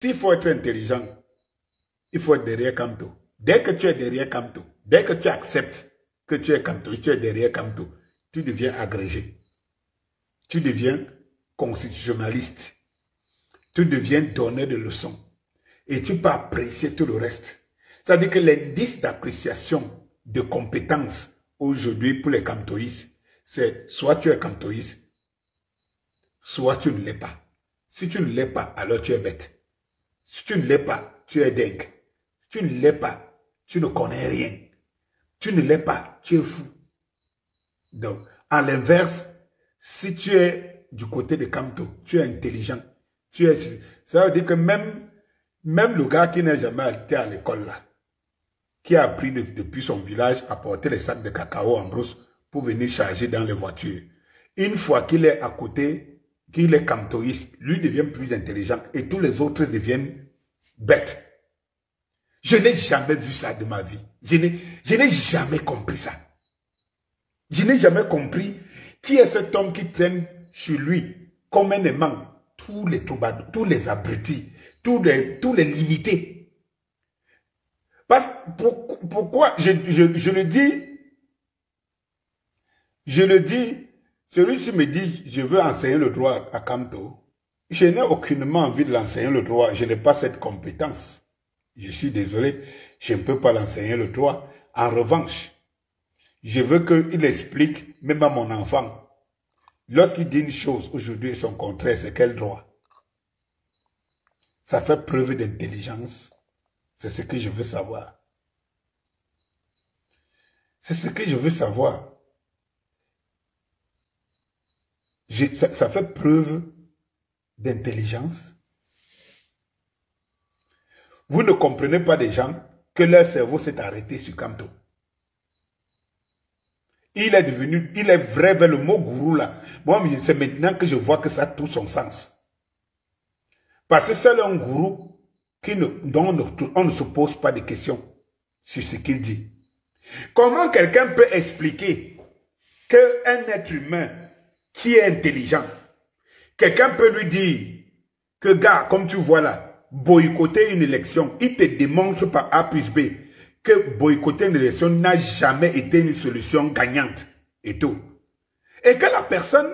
S'il faut être intelligent, il faut être derrière Kamto. Dès que tu es derrière Kamto, dès que tu acceptes que tu es Kamto, tu es derrière Kamto, tu deviens agrégé. Tu deviens constitutionnaliste. Tu deviens donneur de leçons. Et tu peux apprécier tout le reste. C'est-à-dire que l'indice d'appréciation de compétences aujourd'hui pour les kamtoïstes, c'est soit tu es kamtoïste, soit tu ne l'es pas. Si tu ne l'es pas, alors tu es bête. Si tu ne l'es pas, tu es dingue. Si tu ne l'es pas, tu ne connais rien. Tu ne l'es pas, tu es fou. Donc, à l'inverse, si tu es du côté de Kamto, tu es intelligent. Ça veut dire que même le gars qui n'a jamais été à l'école là, qui a appris depuis son village à porter les sacs de cacao en brousse pour venir charger dans les voitures, une fois qu'il est à côté, qu'il est kamtoïste, lui devient plus intelligent et tous les autres deviennent bêtes. Je n'ai jamais vu ça de ma vie. Je n'ai jamais compris ça. Je n'ai jamais compris qui est cet homme qui traîne chez lui comme un aimant tous les troubadours, tous les abrutis, tous les limités. Parce pourquoi je le dis, celui-ci me dit, je veux enseigner le droit à Kamto. Je n'ai aucunement envie de l'enseigner le droit, je n'ai pas cette compétence. Je suis désolé, je ne peux pas l'enseigner le droit. En revanche, je veux qu'il explique, même à mon enfant, lorsqu'il dit une chose aujourd'hui et son contraire, c'est quel droit? Ça fait preuve d'intelligence. C'est ce que je veux savoir. C'est ce que je veux savoir. Ça fait preuve d'intelligence. Vous ne comprenez pas des gens que leur cerveau s'est arrêté sur Kamto. Il est vrai vers le mot gourou là. Moi, c'est maintenant que je vois que ça a tout son sens. Parce que c'est un gourou dont on ne se pose pas de questions sur ce qu'il dit. Comment quelqu'un peut expliquer qu'un être humain qui est intelligent, quelqu'un peut lui dire que, gars, comme tu vois là, boycotter une élection, il te démontre par A plus B que boycotter une élection n'a jamais été une solution gagnante et tout. Et que la personne,